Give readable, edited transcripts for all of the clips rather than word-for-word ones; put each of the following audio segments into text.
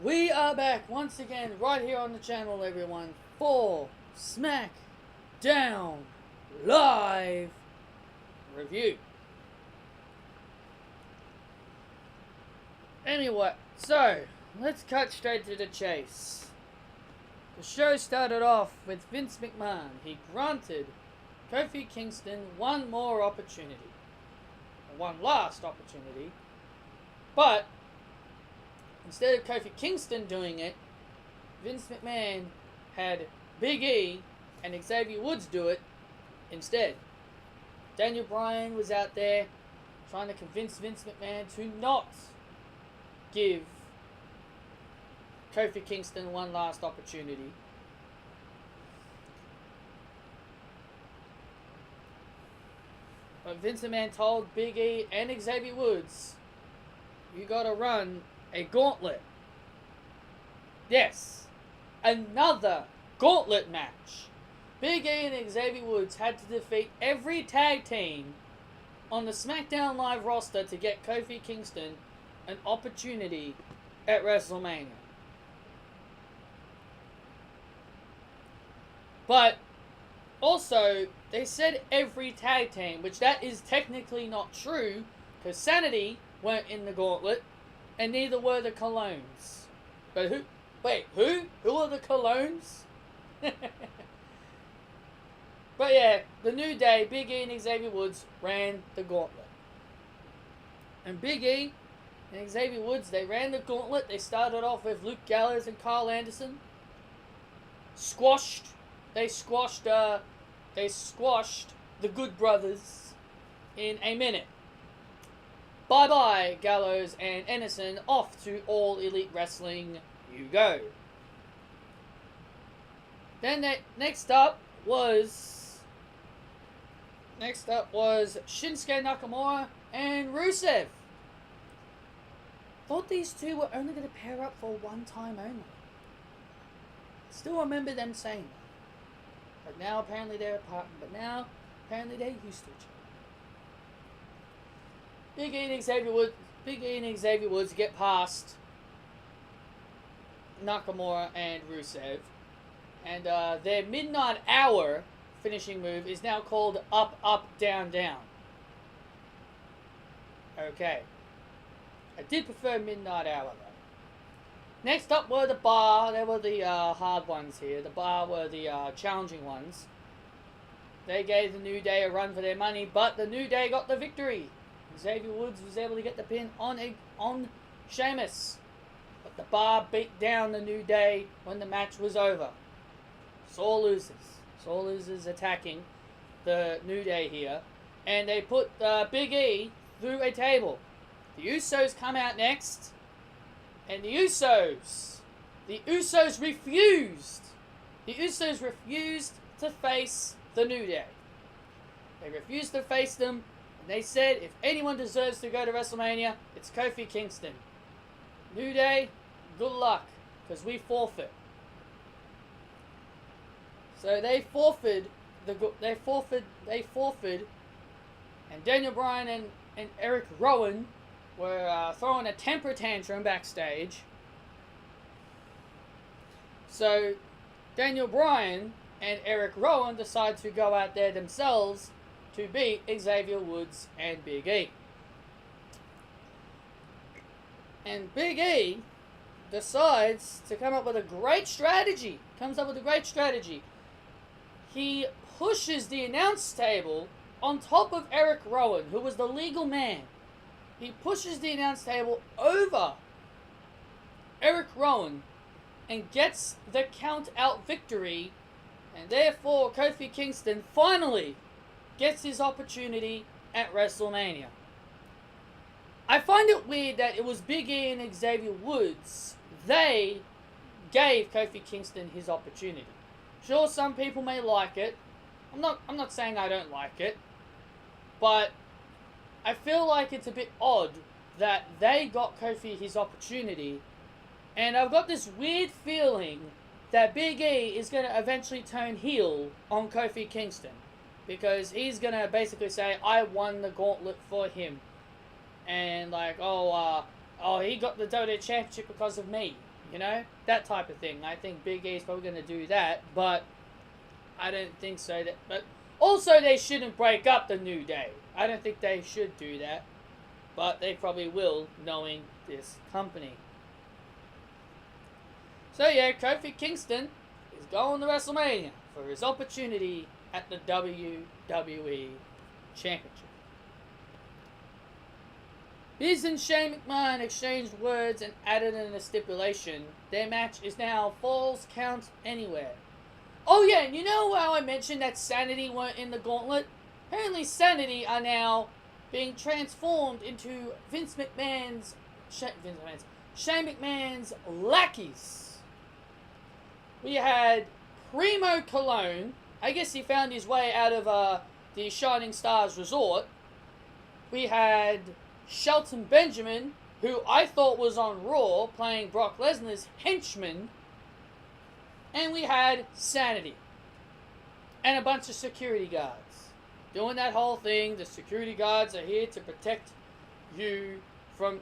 We are back once again right here on the channel, everyone, for Smackdown Live Review. Anyway, so let's cut straight to the chase. The show started off with Vince McMahon. He granted Kofi Kingston one more opportunity. One last opportunity. But instead of Kofi Kingston doing it, Vince McMahon had Big E and Xavier Woods do it instead. Daniel Bryan was out there trying to convince Vince McMahon to not give Kofi Kingston one last opportunity. But Vince McMahon told Big E and Xavier Woods, you gotta run a gauntlet. Yes, another gauntlet match. Big E and Xavier Woods had to defeat every tag team on the SmackDown Live roster to get Kofi Kingston an opportunity at WrestleMania. But also, they said every tag team, which that is technically not true, because Sanity weren't in the gauntlet, and neither were the Colognes. But who? Wait, who? Who are the Colognes? But yeah, the New Day, Big E and Xavier Woods ran the gauntlet. And Big E and Xavier Woods, they ran the gauntlet. They started off with Luke Gallows and Carl Anderson. They squashed the Good Brothers in a minute. Bye-bye, Gallows and Anderson. Off to All Elite Wrestling you go. Then next up was Shinsuke Nakamura and Rusev. Thought these two were only going to pair up for one time only. Still remember them saying that. But now apparently they're apart. But now apparently they're used to each other. Big E and Xavier Woods get past Nakamura and Rusev. And their Midnight Hour finishing move is now called Up, Up, Down, Down. Okay. I did prefer Midnight Hour though. Next up were the Bar. They were the hard ones here. The Bar were the challenging ones. They gave the New Day a run for their money, but the New Day got the victory. Xavier Woods was able to get the pin on Sheamus. But the Bar beat down the New Day when the match was over. Sore losers attacking the New Day here. And they put Big E through a table. The Usos come out next. And the Usos refused. The Usos refused to face the New Day. They refused to face them. And they said if anyone deserves to go to WrestleMania, it's Kofi Kingston. New Day, good luck, because we forfeit. So they forfeited, and Daniel Bryan and Eric Rowan were throwing a temper tantrum backstage. So Daniel Bryan and Eric Rowan decide to go out there themselves to beat Xavier Woods and Big E. And Big E decides to come up with a great strategy. He pushes the announce table on top of Eric Rowan, who was the legal man. He pushes the announce table over Eric Rowan and gets the count out victory, and therefore Kofi Kingston finally gets his opportunity at WrestleMania. I find it weird that it was Big E and Xavier Woods. They gave Kofi Kingston his opportunity. Sure, some people may like it. I'm not saying I don't like it, but I feel like it's a bit odd that they got Kofi his opportunity, and I've got this weird feeling that Big E is going to eventually turn heel on Kofi Kingston, because he's going to basically say, I won the gauntlet for him, and like, he got the WWE Championship because of me. You know, that type of thing. I think Big E's probably going to do that, but I don't think so. But also, they shouldn't break up the New Day. I don't think they should do that, but they probably will, knowing this company. So yeah, Kofi Kingston is going to WrestleMania for his opportunity at the WWE Championship. Miz and Shane McMahon exchanged words and added in a stipulation. Their match is now Falls Count Anywhere. Oh yeah, and you know how I mentioned that Sanity weren't in the Gauntlet? Apparently Sanity are now being transformed into Shane McMahon's lackeys. We had Primo Cologne. I guess he found his way out of the Shining Stars Resort. We had Shelton Benjamin, who I thought was on Raw, playing Brock Lesnar's henchman. And we had Sanity. And a bunch of security guards. Doing that whole thing. The security guards are here to protect you from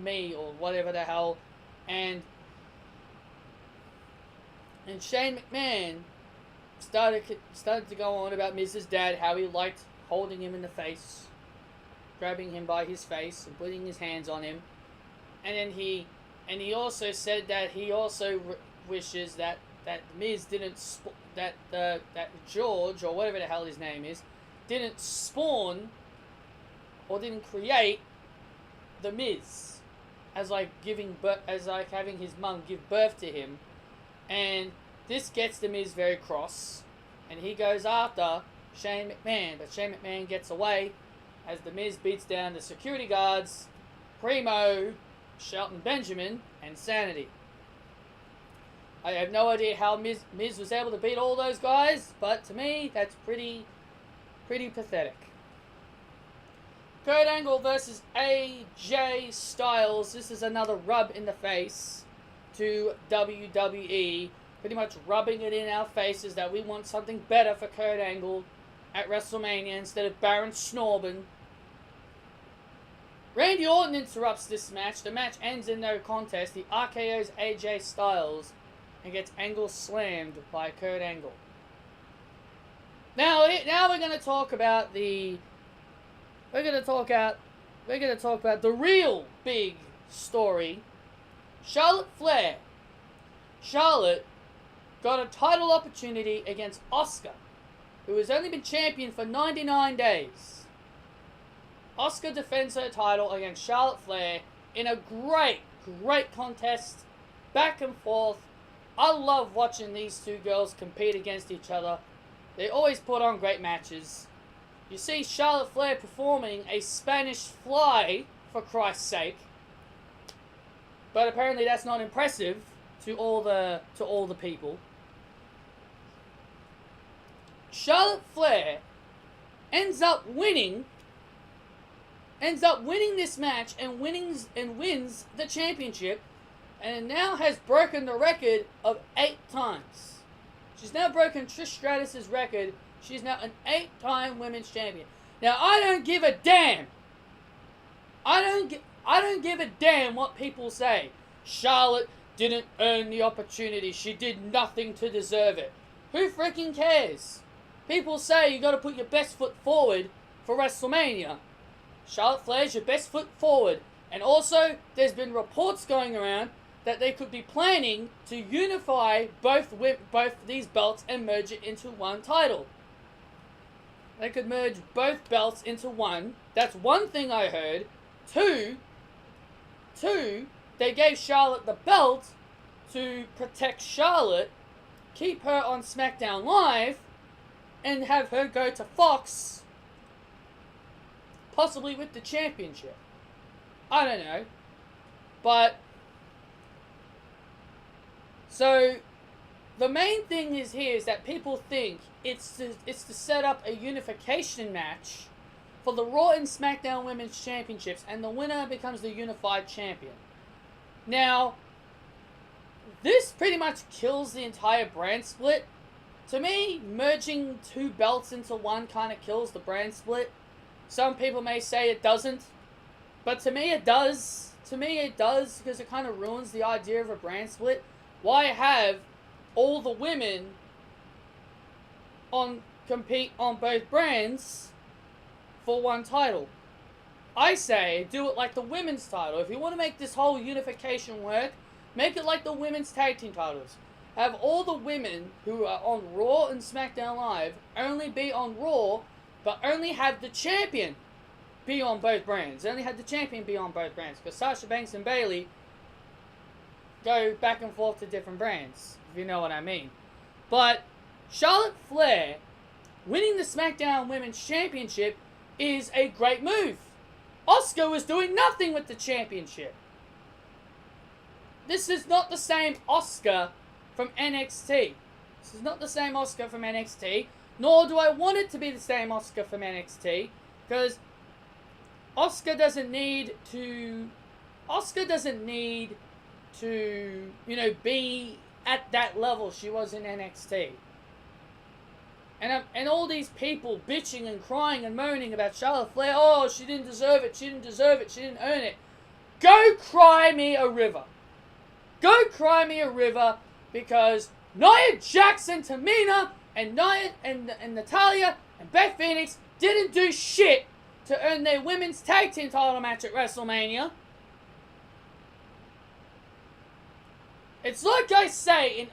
me, or whatever the hell. And Shane McMahon started to go on about Miz's dad, how he liked holding him in the face, grabbing him by his face and putting his hands on him. And then he also said that he also wishes that Miz didn't that George, or whatever the hell his name is, didn't spawn or didn't create the Miz as having his mum give birth to him. And this gets the Miz very cross, and he goes after Shane McMahon, but Shane McMahon gets away as the Miz beats down the security guards, Primo, Shelton Benjamin, and Sanity. I have no idea how Miz was able to beat all those guys, but to me, that's pretty pathetic. Kurt Angle versus AJ Styles. This is another rub in the face to WWE, pretty much rubbing it in our faces that we want something better for Kurt Angle at WrestleMania instead of Baron Snorbin. Randy Orton interrupts this match. The match ends in no contest. He RKO's AJ Styles and gets Angle slammed by Kurt Angle. Now we're going to talk about the real big story. Charlotte Flair. Charlotte got a title opportunity against Asuka, who has only been champion for 99 days. Asuka defends her title against Charlotte Flair in a great contest, back and forth. I love watching these two girls compete against each other. They always put on great matches. You see Charlotte Flair performing a Spanish fly, for Christ's sake. But apparently that's not impressive to all the people. Charlotte Flair ends up winning this match and wins the championship, and now has broken the record of 8 times. She's now broken Trish Stratus's record. She's now an 8-time women's champion. Now I don't give a damn. I don't give a damn what people say. Charlotte didn't earn the opportunity. She did nothing to deserve it. Who freaking cares? People say you got to put your best foot forward for WrestleMania. Charlotte Flair's your best foot forward. And also, there's been reports going around that they could be planning to unify both these belts and merge it into one title. They could merge both belts into one. That's one thing I heard. Two, they gave Charlotte the belt to protect Charlotte, keep her on SmackDown Live, and have her go to Fox, possibly with the championship. I don't know. But, so, the main thing is that people think it's to set up a unification match for the Raw and SmackDown Women's Championships, and the winner becomes the unified champion. Now, this pretty much kills the entire brand split. To me, merging 2 belts into one kind of kills the brand split. Some people may say it doesn't, but to me it does. to me it does, because it kind of ruins the idea of a brand split. Why have all the women compete on both brands for one title? I say do it like the women's title. If you want to make this whole unification work, make it like the women's tag team titles. Have all the women who are on Raw and SmackDown Live only be on Raw, but only have the champion be on both brands. Only have the champion be on both brands. Because Sasha Banks and Bayley go back and forth to different brands, if you know what I mean. But Charlotte Flair winning the SmackDown Women's Championship is a great move. Asuka was doing nothing with the championship. This is not the same Asuka from NXT. This is not the same Asuka from NXT, nor do I want it to be the same Asuka from NXT, because Asuka doesn't need to, you know, be at that level she was in NXT. And all these people bitching and crying and moaning about Charlotte Flair, oh, she didn't deserve it, she didn't deserve it, she didn't earn it. Go cry me a river. Go cry me a river, because Nia Jax and Tamina and Natalya and Beth Phoenix didn't do shit to earn their women's tag team title match at WrestleMania. It's like I say,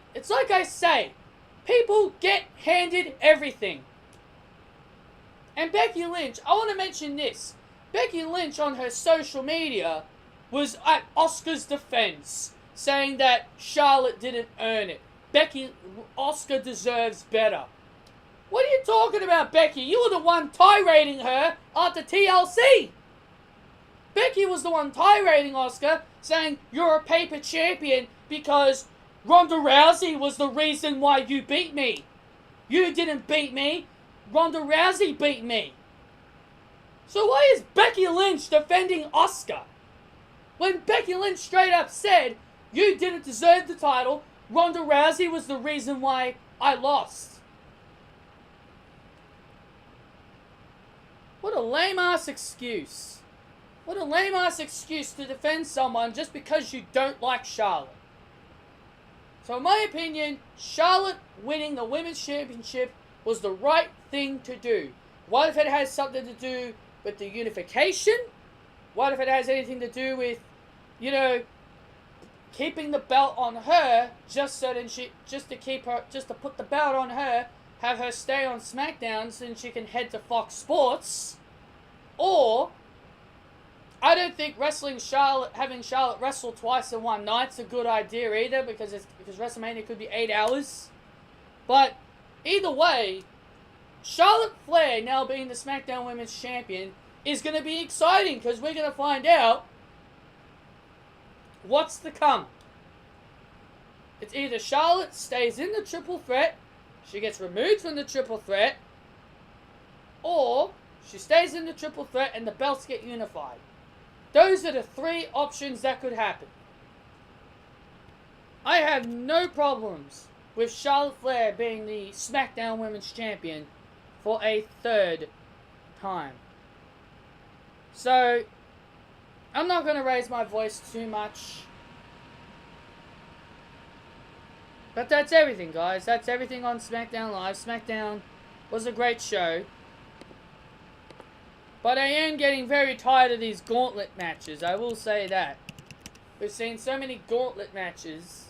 people get handed everything. And Becky Lynch, I want to mention this. Becky Lynch on her social media was at Asuka's defense, saying that Charlotte didn't earn it. Asuka deserves better. What are you talking about, Becky? You were the one tirading her after TLC. Becky was the one tirading Asuka, saying you're a paper champion because Ronda Rousey was the reason why you beat me. You didn't beat me. Ronda Rousey beat me. So why is Becky Lynch defending Asuka? When Becky Lynch straight up said, you didn't deserve the title, Ronda Rousey was the reason why I lost. What a lame-ass excuse. What a lame-ass excuse to defend someone just because you don't like Charlotte. So in my opinion, Charlotte winning the Women's Championship was the right thing to do. What if it has something to do with the unification? What if it has anything to do with, you know, keeping the belt on her just to put the belt on her, have her stay on SmackDown so then she can head to Fox Sports? Or I don't think having Charlotte wrestle twice in one night's a good idea either, because WrestleMania could be 8 hours. But either way, Charlotte Flair now being the SmackDown Women's Champion is going to be exciting, because we're going to find out what's to come. It's either Charlotte stays in the triple threat, she gets removed from the triple threat, or she stays in the triple threat and the belts get unified. Those are the three options that could happen. I have no problems with Charlotte Flair being the SmackDown Women's Champion for a third time. So, I'm not going to raise my voice too much. But that's everything, guys. That's everything on SmackDown Live. SmackDown was a great show. But I am getting very tired of these Gauntlet matches. I will say that. We've seen so many Gauntlet matches.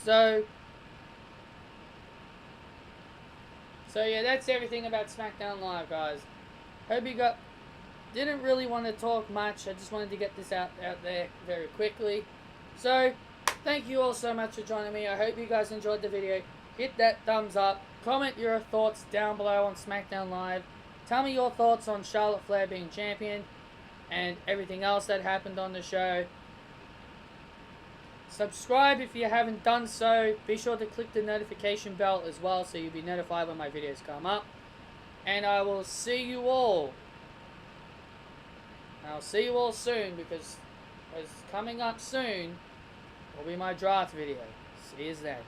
So yeah, that's everything about SmackDown Live, guys. Hope you didn't really want to talk much. I just wanted to get this out there very quickly. So, thank you all so much for joining me. I hope you guys enjoyed the video. Hit that thumbs up. Comment your thoughts down below on SmackDown Live. Tell me your thoughts on Charlotte Flair being champion and everything else that happened on the show. Subscribe if you haven't done so. Be sure to click the notification bell as well so you'll be notified when my videos come up. And I will see you all I'll see you all soon, because coming up soon will be my draft video. See you then.